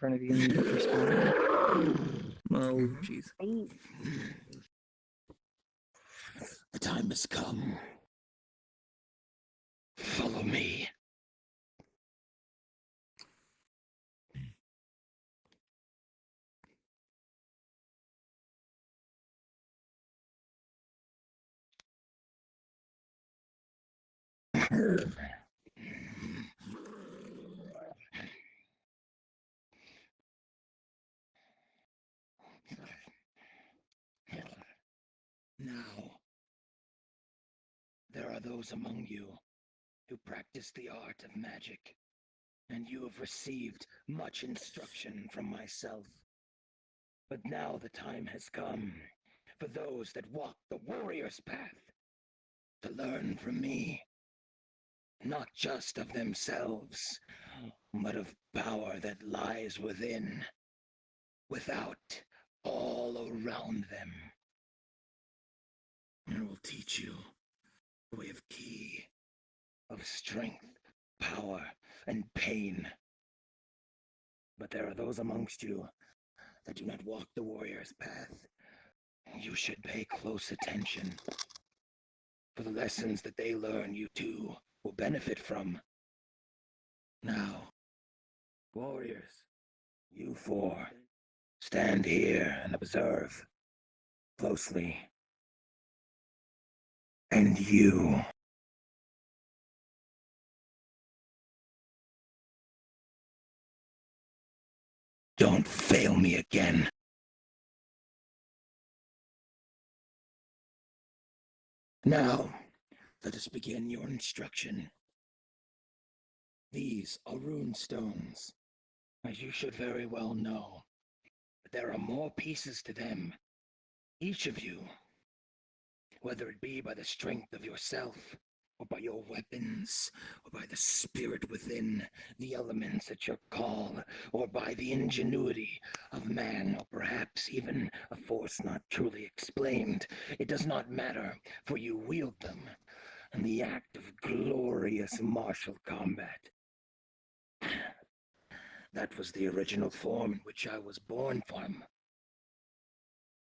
front of you and you respond. Oh, jeez. The time has come. Follow me. Now, there are those among you who practice the art of magic, and you have received much instruction from myself. But now the time has come for those that walk the warrior's path to learn from me, not just of themselves, but of power that lies within, without, all around them. I will teach you the way of ki, of strength, power, and pain. But there are those amongst you that do not walk the warrior's path. You should pay close attention. For the lessons that they learn, you too will benefit from. Now, warriors, you four, stand here and observe closely. And you. Don't fail me again. Now, let us begin your instruction. These are rune stones, as you should very well know. But there are more pieces to them. Each of you, whether it be by the strength of yourself, or by your weapons, or by the spirit within, the elements at your call, or by the ingenuity of man, or perhaps even a force not truly explained. It does not matter, for you wield them in the act of glorious martial combat. That was the original form in which I was born from.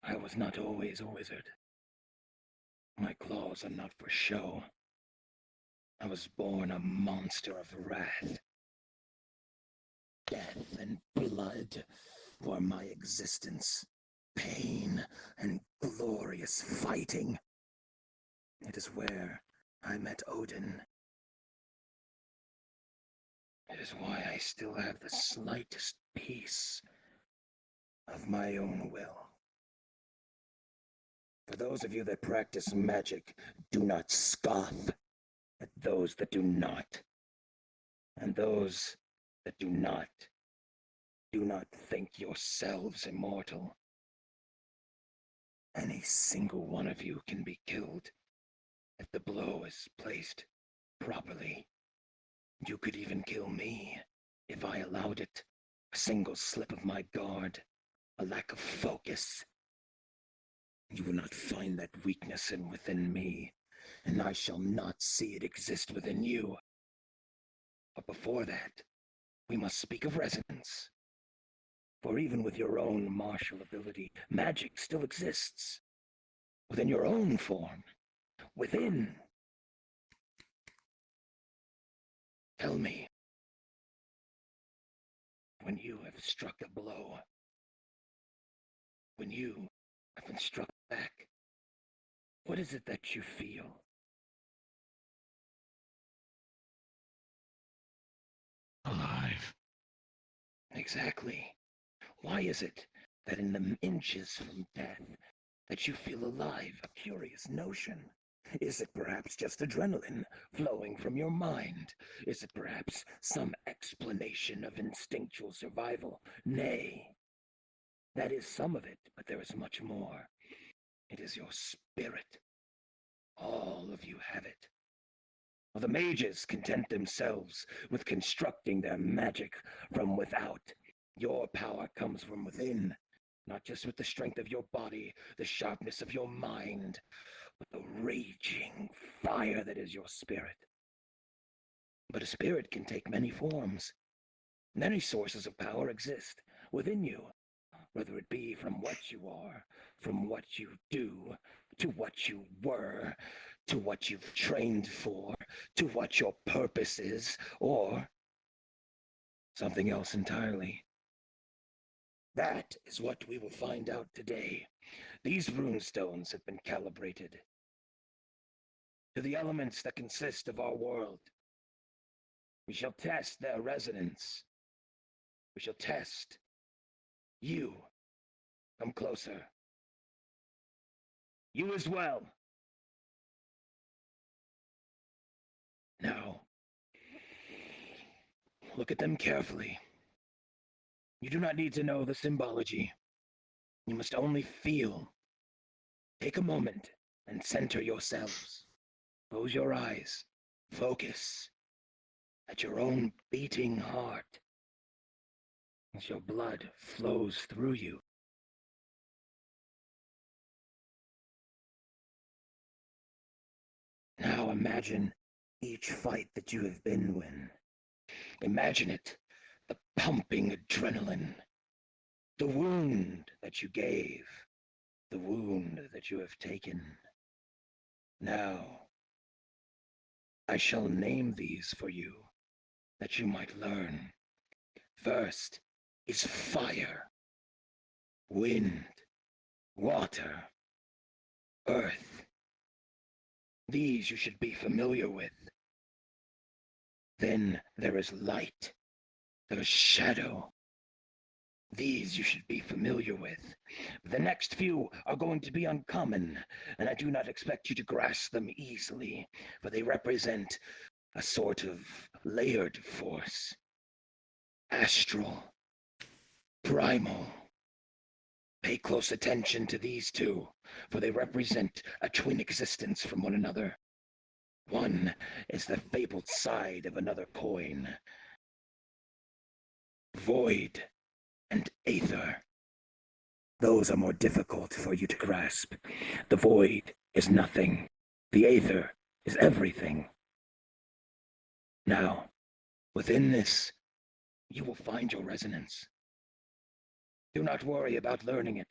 I was not always a wizard. My claws are not for show. I was born a monster of wrath. Death and blood were my existence. Pain and glorious fighting. It is where I met Odin. It is why I still have the slightest piece of my own will. For those of you that practice magic, do not scoff at those that do not. And those that do not think yourselves immortal. Any single one of you can be killed if the blow is placed properly. You could even kill me if I allowed it. A single slip of my guard, a lack of focus. You will not find that weakness within me, and I shall not see it exist within you. But before that, we must speak of resonance. For even with your own martial ability, magic still exists. Within your own form. Within. Tell me, when you have struck a blow, when you have been struck back, what is it that you feel? Alive. Exactly. Why is it that in the inches from death that you feel alive? A curious notion. Is it perhaps just adrenaline flowing from your mind? Is it perhaps some explanation of instinctual survival? Nay, that is some of it, but there is much more. It is your spirit. All of you have it. Well, the mages content themselves with constructing their magic from without. Your power comes from within, not just with the strength of your body, the sharpness of your mind, but the raging fire that is your spirit. But a spirit can take many forms. Many sources of power exist. within you, whether it be from what you are, from what you do, to what you were, to what you've trained for, to what your purpose is, or something else entirely. That is what we will find out today. These runestones have been calibrated to the elements that consist of our world. We shall test their resonance. We shall test you. Come closer. You as well. Now, look at them carefully. You do not need to know the symbology. You must only feel. Take a moment and center yourselves. Close your eyes. Focus at your own beating heart as your blood flows through you. Now imagine each fight that you have been in. Imagine it, the pumping adrenaline, the wound that you gave, the wound that you have taken. Now, I shall name these for you, that you might learn. First is fire, wind, water, earth. These you should be familiar with. Then there is light, there is shadow. These you should be familiar with. The next few are going to be uncommon, and I do not expect you to grasp them easily, for they represent a sort of layered force. Astral, primal. Pay close attention to these two, for they represent a twin existence from one another. One is the fabled side of another coin. Void and aether. Those are more difficult for you to grasp. The void is nothing. The aether is everything. Now, within this, you will find your resonance. Do not worry about learning it.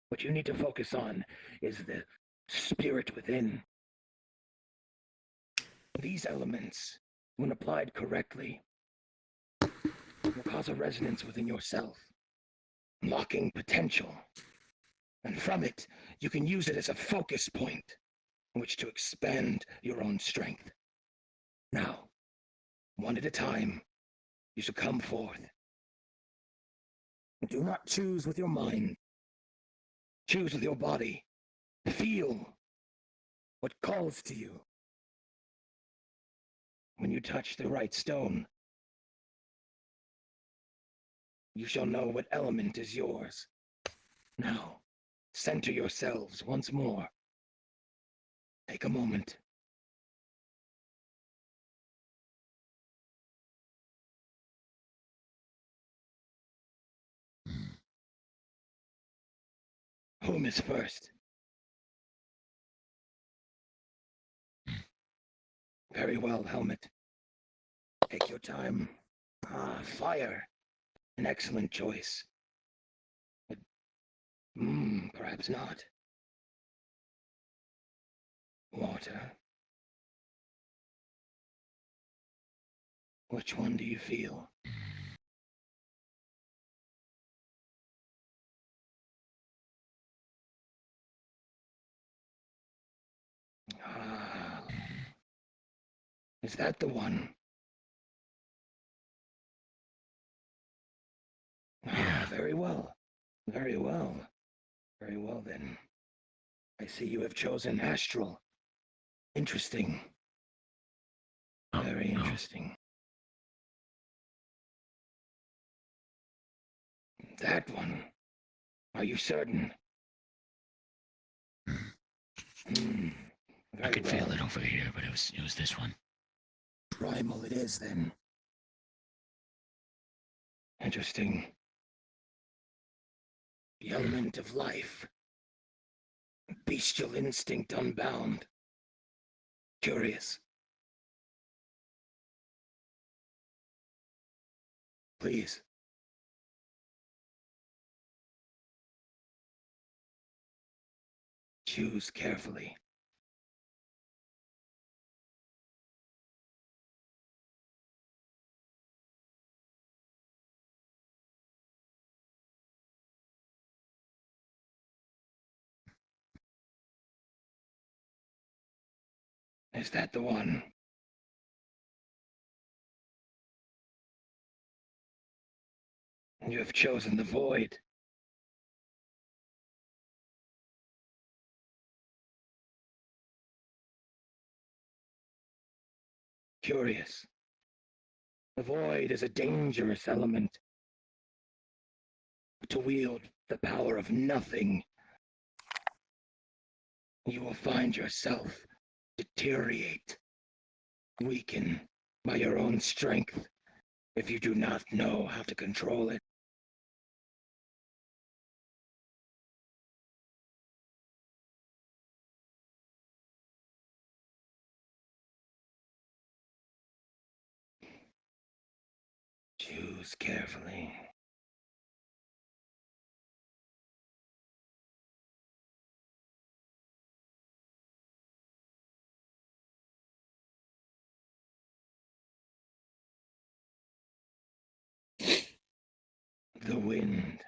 What you need to focus on is the spirit within. These elements, when applied correctly, will cause a resonance within yourself, unlocking potential. And from it, you can use it as a focus point in which to expand your own strength. Now, one at a time, you shall come forth. Do not choose with your mind. Choose with your body. Feel what calls to you. When you touch the right stone, you shall know what element is yours. Now, center yourselves once more. Take a moment. Whom is first? Very well, Helmet. Take your time. Fire. An excellent choice. But, perhaps not. Water. Which one do you feel? Is that the one? Yeah. Very well. Very well. Very well, then. I see you have chosen astral. Interesting. Very interesting. That one. Are you certain? I could feel it over here, but it was this one. Primal it is, then. Interesting. The element of life. Bestial instinct unbound. Curious. Please. Choose carefully. Is that the one? You have chosen the void. Curious. The void is a dangerous element. To wield the power of nothing, you will find yourself deteriorate, weaken by your own strength if you do not know how to control it. Choose carefully. The wind.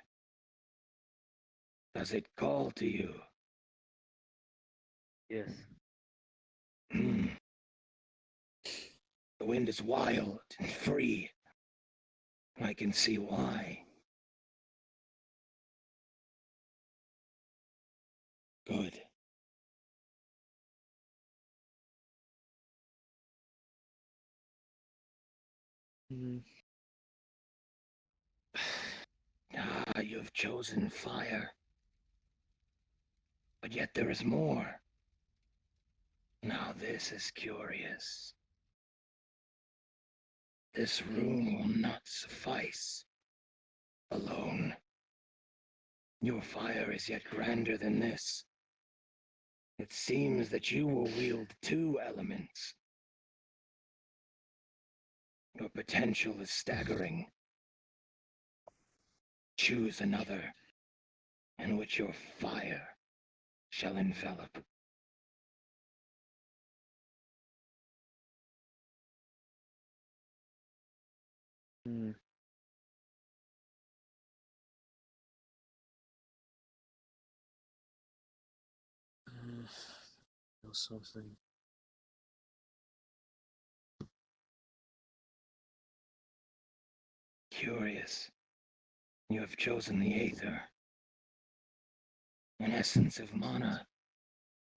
Does it call to you? Yes. The wind is wild and free. I can see why. Good. You have chosen fire. But yet there is more. Now this is curious. This room will not suffice alone. Your fire is yet grander than this. It seems that you will wield two elements. Your potential is staggering. Choose another, in which your fire shall envelop. Or something. Curious. You have chosen the Aether. An essence of mana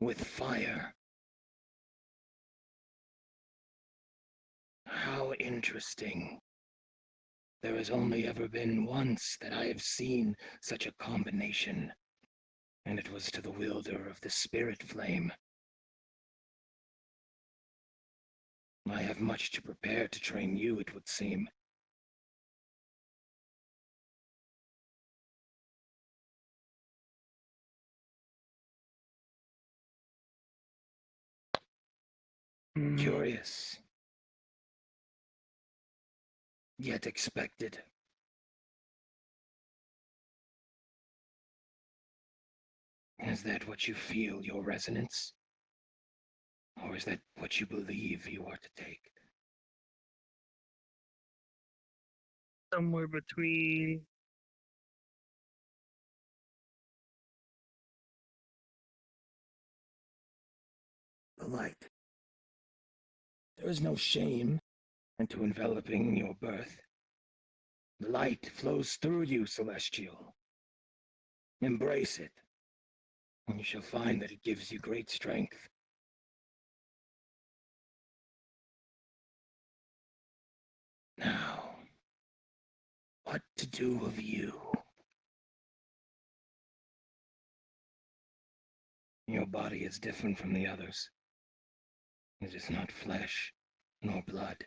with fire. How interesting. There has only ever been once that I have seen such a combination, and it was to the wielder of the spirit flame. I have much to prepare to train you, it would seem. Curious. Yet expected. Is that what you feel, your resonance? Or is that what you believe you are to take? Somewhere between. The light. There is no shame into enveloping your birth. The light flows through you, Celestial. Embrace it, and you shall find that it gives you great strength. Now, what to do of you? Your body is different from the others. It is not flesh, nor blood,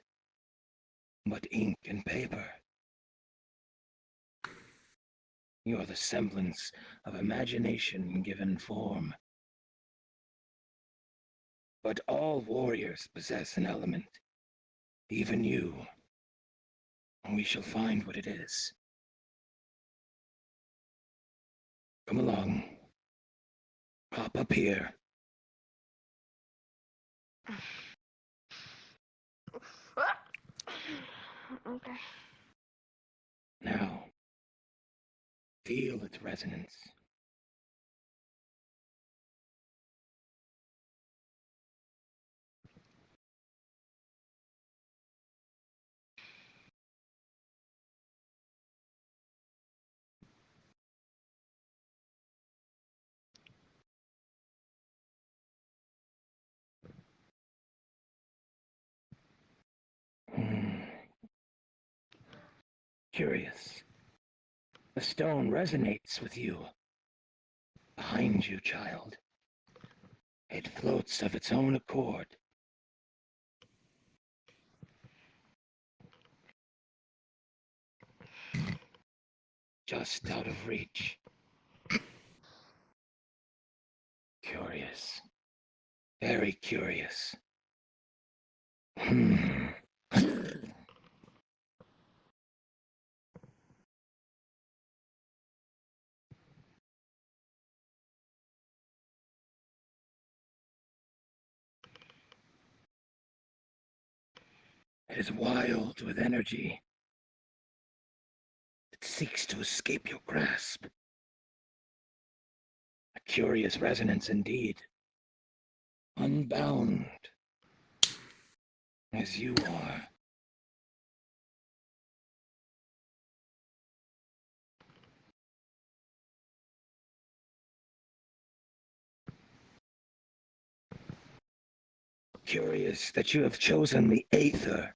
but ink and paper. You are the semblance of imagination given form. But all warriors possess an element, even you. And we shall find what it is. Come along. Hop up here. Okay. Now, feel its resonance. Curious. The stone resonates with you. Behind you, child. It floats of its own accord. Just out of reach. Curious. Very curious. It is wild with energy. It seeks to escape your grasp. A curious resonance indeed. Unbound. As you are. Curious that you have chosen the Aether.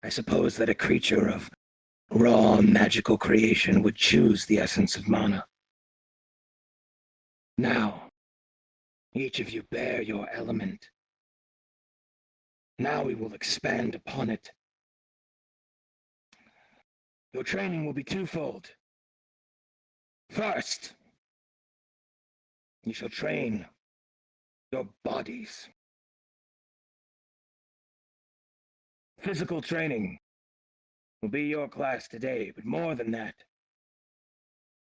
I suppose that a creature of raw magical creation would choose the essence of mana. Now, each of you bear your element. Now we will expand upon it. Your training will be twofold. First, you shall train your bodies. Physical training will be your class today, but more than that,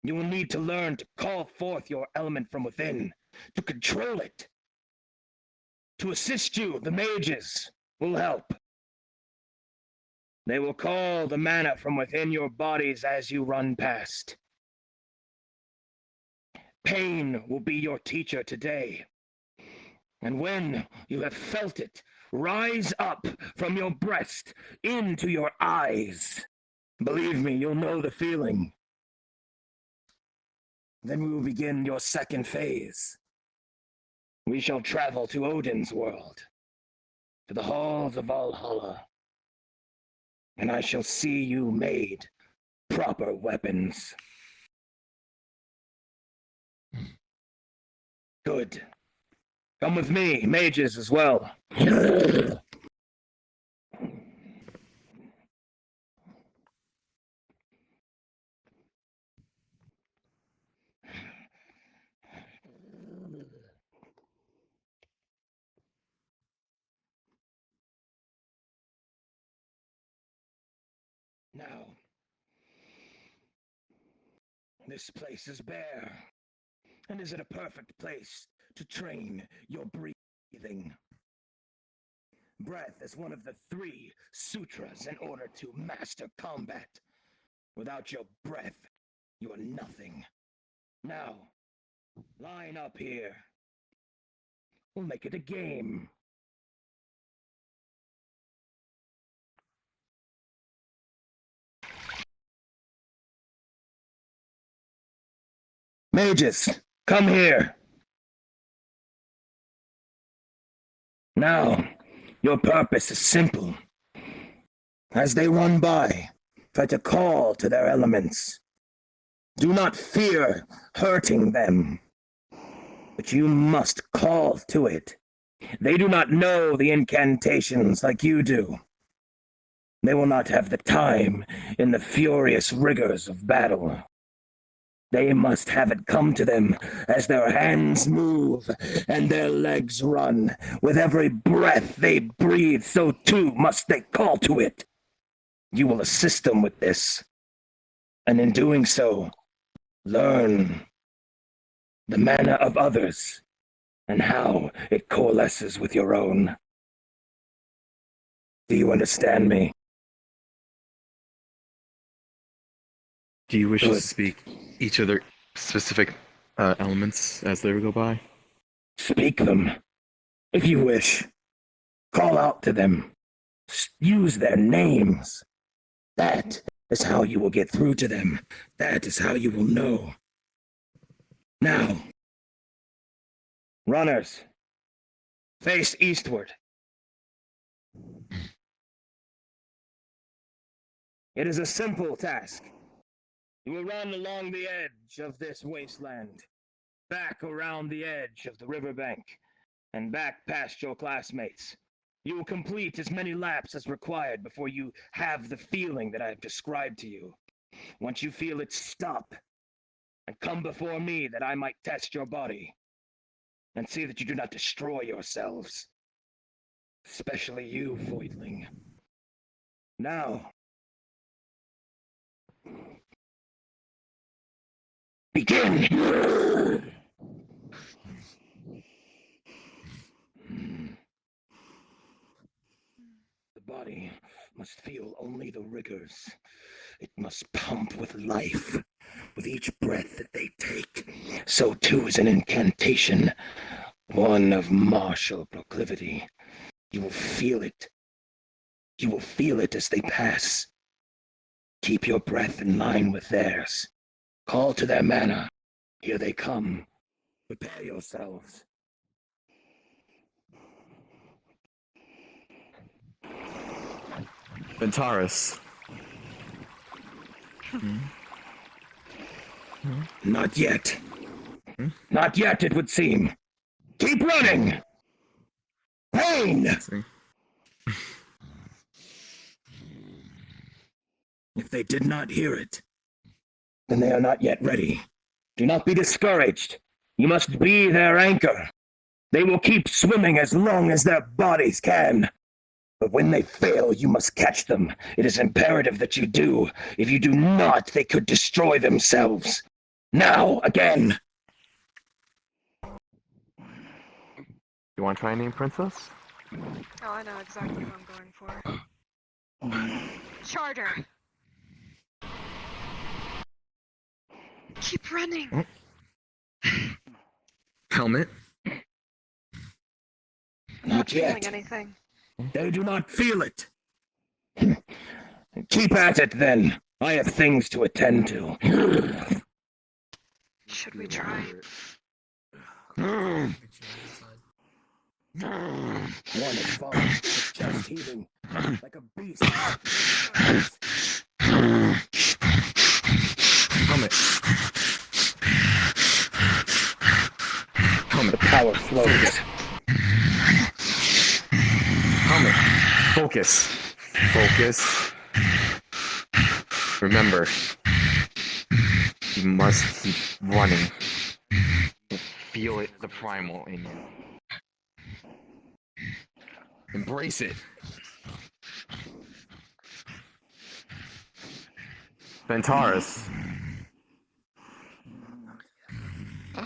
you will need to learn to call forth your element from within, to control it. To assist you, the mages will help. They will call the mana from within your bodies as you run past. Pain will be your teacher today. And when you have felt it rise up from your breast into your eyes, believe me, you'll know the feeling. Then we will begin your second phase. We shall travel to Odin's world, to the halls of Valhalla, and I shall see you made proper weapons. Good. Come with me, mages as well. Now, this place is bare, and is it a perfect place to train your breathing? Breath is one of the 3 sutras in order to master combat. Without your breath, you are nothing. Now, line up here. We'll make it a game. Mages, come here. Now, your purpose is simple. As they run by, try to call to their elements. Do not fear hurting them, but you must call to it. They do not know the incantations like you do. They will not have the time in the furious rigors of battle. They must have it come to them as their hands move and their legs run. With every breath they breathe, so too must they call to it. You will assist them with this, and in doing so, learn the mana of others, and how it coalesces with your own. Do you understand me? Do you wish Good. to speak each of their specific elements as they go by? Speak them, if you wish. Call out to them. Use their names. That is how you will get through to them. That is how you will know. Now, runners, face eastward. It is a simple task. You will run along the edge of this wasteland, back around the edge of the riverbank, and back past your classmates. You will complete as many laps as required before you have the feeling that I have described to you. Once you feel it, stop, and come before me that I might test your body, and see that you do not destroy yourselves. Especially you, Voidling. Now, begin! The body must feel only the rigors. It must pump with life. With each breath that they take, so too is an incantation, one of martial proclivity. You will feel it. You will feel it as they pass. Keep your breath in line with theirs. Call to their mana. Here they come. Prepare yourselves. Ventaris. Not yet. Not yet, it would seem. Keep running! Pain! If they did not hear it, then they are not yet ready. Do not be discouraged. You must be their anchor. They will keep swimming as long as their bodies can. But when they fail, you must catch them. It is imperative that you do. If you do not, they could destroy themselves. Now, again! You want to try and name Princess? Oh, I know exactly what I'm going for. Charter! Keep running! Helmet. Not Feeling yet. anything. They do not feel it. Keep at it, then. I have things to attend to. Should we try? One is falling, his chest heaving, like a beast. Helmet. Helmet. The power flows. Helmet. Focus. Focus. Remember, you must keep running. Feel it, the primal in you. Embrace it. Ventaris.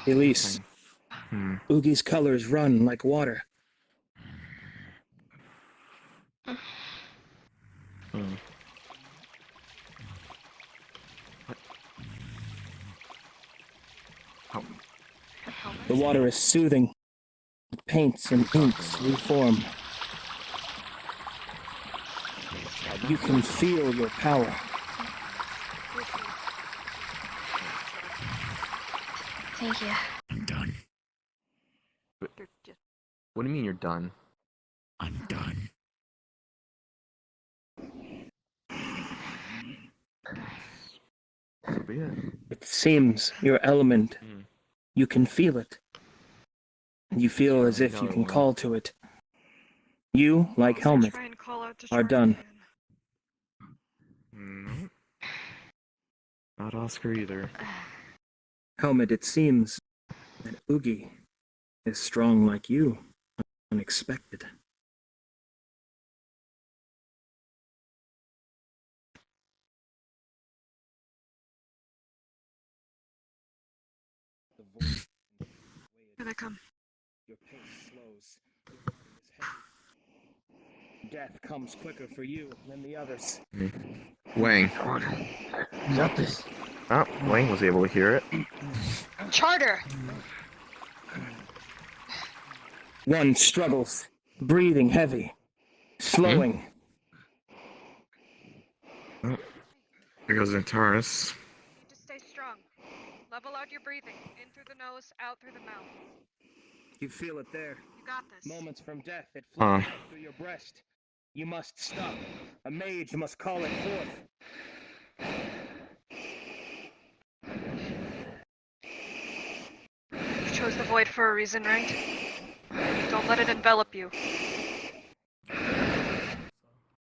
Elise, Oogie's colors run like water. The water is soothing. Paints and inks reform. You can feel your power. Thank you. I'm done. What do you mean you're done? I'm done. So be it. It seems your element. You can feel it. And you feel as if you can call to it. You, like Helmet, Try and call out to are Charter done. again. Not Oscar either. Helmet, it seems that Oogie is strong like you. Unexpected. The voice Here they come. Your pace slows. Your body is heavy. Death comes quicker for you than the others. Wang. Got this. Oh, Wang was able to hear it. Charter! One struggles, breathing heavy, slowing. Oh, here goes Antares. You need to stay strong. Level out your breathing. In through the nose, out through the mouth. You feel it there. You got this. Moments from death, it flows Huh. out through your breast. You must stop. A mage must call it forth. You chose the void for a reason, right? Don't let it envelop you.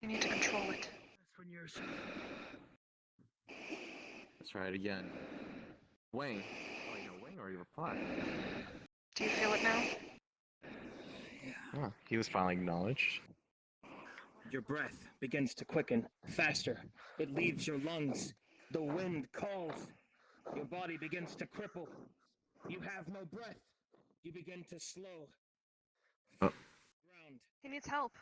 You need to control it. Let's try it again. Wang. Oh, you know Wang already replied. Do you feel it now? Huh, he was finally acknowledged. Your breath begins to quicken, faster. It leaves your lungs. The wind calls. Your body begins to cripple. You have no breath. You begin to slow. Oh. Ground. He needs help.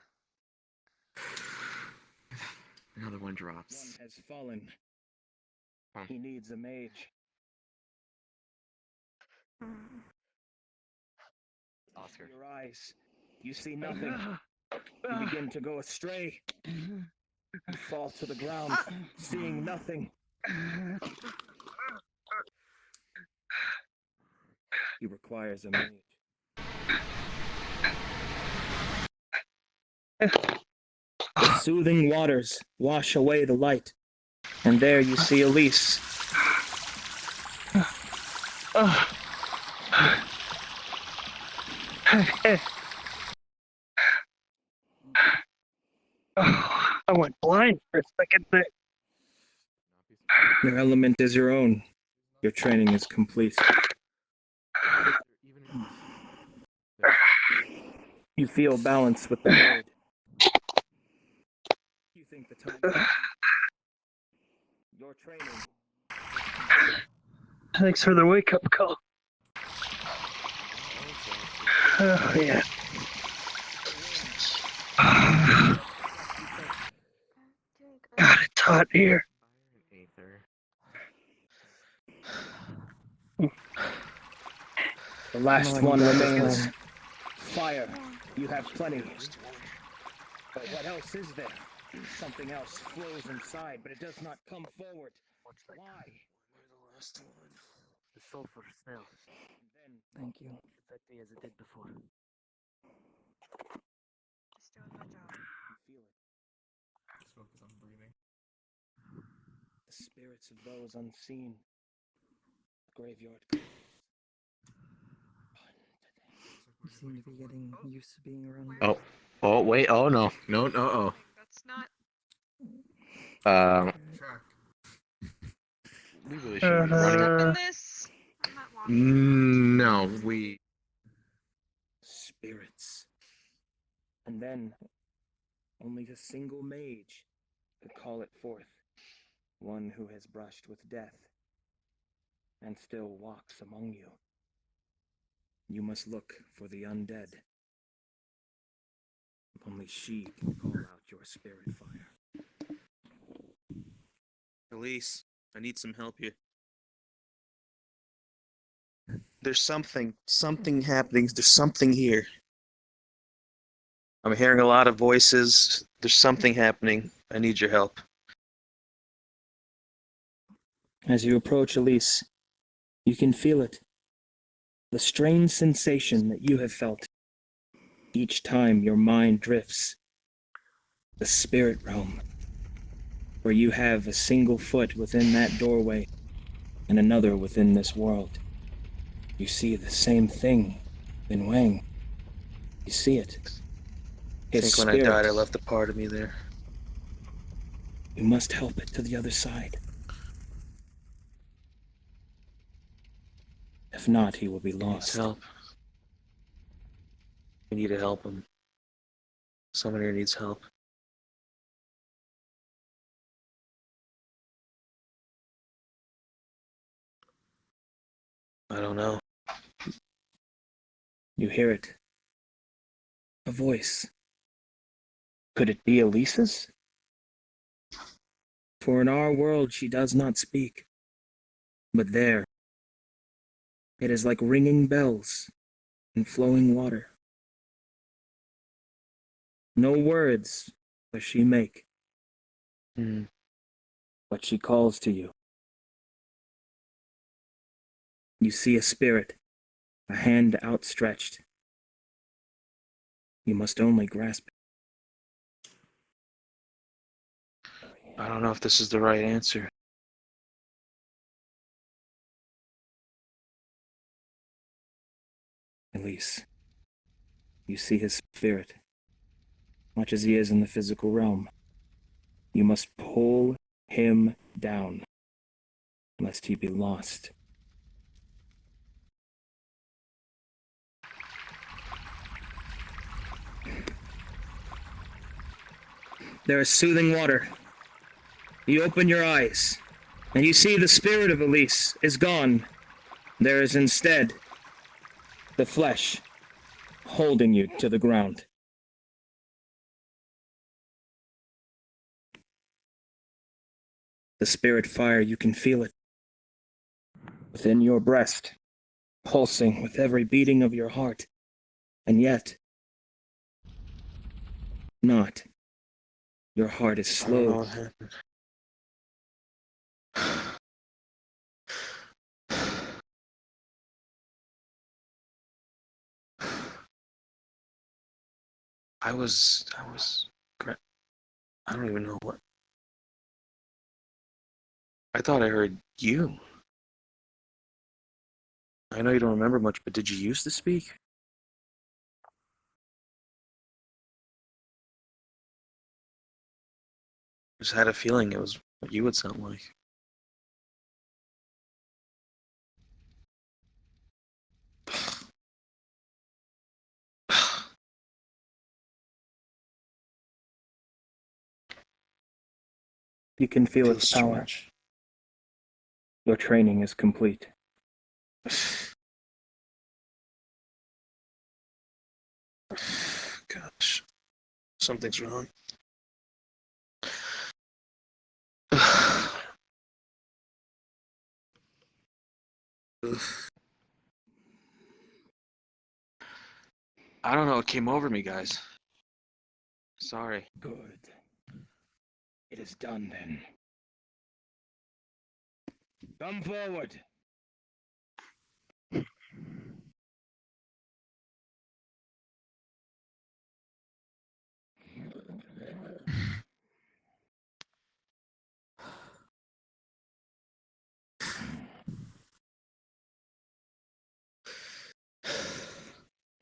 Another one One drops. has fallen. Huh. He needs a mage. Oscar. Your eyes. You see nothing. You begin to go astray. You fall to the ground, seeing nothing. He requires a mage. The soothing waters wash away the light, and there you see Elise. I went blind for a second there. Your element is your own. Your training is complete. You feel balance with the void. You think the time is come. Your training. Thanks for the wake-up call. Oh, yeah. God, it's hot here. The last one remains. Fire. You have plenty. But what else is there? Something else flows inside, but it does not come forward. Why? We're the last one. The sulfur smells Then Thank you. exactly as it did before. Just doing my job. you feel it. Just focus on breathing. The spirits of those unseen. The graveyard. Run to them. You seem to be getting used to being around. Oh. Oh, wait. Oh, no. No, no, oh. That's not. Track. We really shouldn't be running. Step in Uh, this. I'm not walking. No, we... Spirits. And then, only a single mage could call it forth. One who has brushed with death and still walks among you. You must look for the undead. Only she can call out your spirit fire. Elise, I need some help here. There's something happening. There's something here. I'm hearing a lot of voices. There's something happening. I need your help. As you approach Elise, you can feel it. The strange sensation that you have felt each time your mind drifts. The spirit realm, where you have a single foot within that doorway and another within this world. You see the same thing in Wang. You see it. I His think when I spirit. died, I left a part of me there. You must help it to the other side. If not, he will be He needs lost. help. We need to help him. Someone here needs help. I don't know. You hear it. A voice. Could it be Elise's? For in our world she does not speak. But there, it is like ringing bells and flowing water. No words does she make, but she calls to you. You see a spirit, a hand outstretched. You must only grasp it. I don't know if this is the right answer. Elise, you see his spirit, much as he is in the physical realm. You must pull him down, lest he be lost. There is soothing water. You open your eyes, and you see the spirit of Elise is gone. There is instead the flesh holding you to the ground. The spirit fire, you can feel it within your breast, pulsing with every beating of your heart, and yet not. Your heart is I don't know slow. what happened. I don't even know what. I thought I heard you. I know you don't remember much, but did you used to speak? I just had a feeling it was what you would sound like. You can feel Feels its power. strange. Your training is complete. Gosh, something's wrong. I don't know what came over me, guys. Sorry. Good. It is done then. Come forward.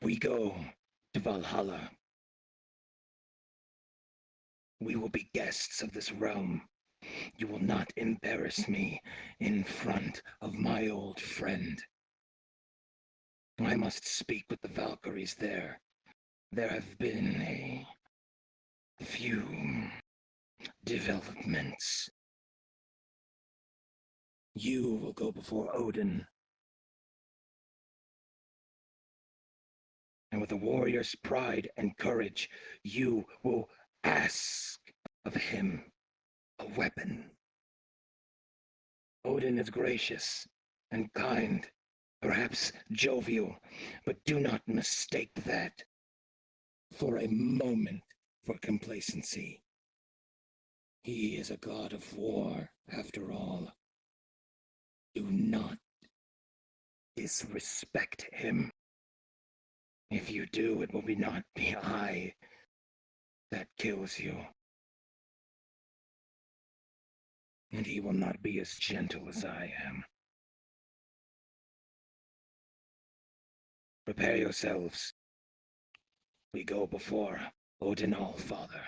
We go to Valhalla. We will be guests of this realm. You will not embarrass me in front of my old friend. I must speak with the Valkyries there. There have been a few developments. You will go before Odin. And with a warrior's pride and courage, you will ask of him a weapon. Odin is gracious and kind, perhaps jovial, but do not mistake that for a moment for complacency. He is a god of war, after all. Do not disrespect him. If you do, it will not be I that kills you. And he will not be as gentle as I am. Prepare yourselves. We go before Odin Allfather.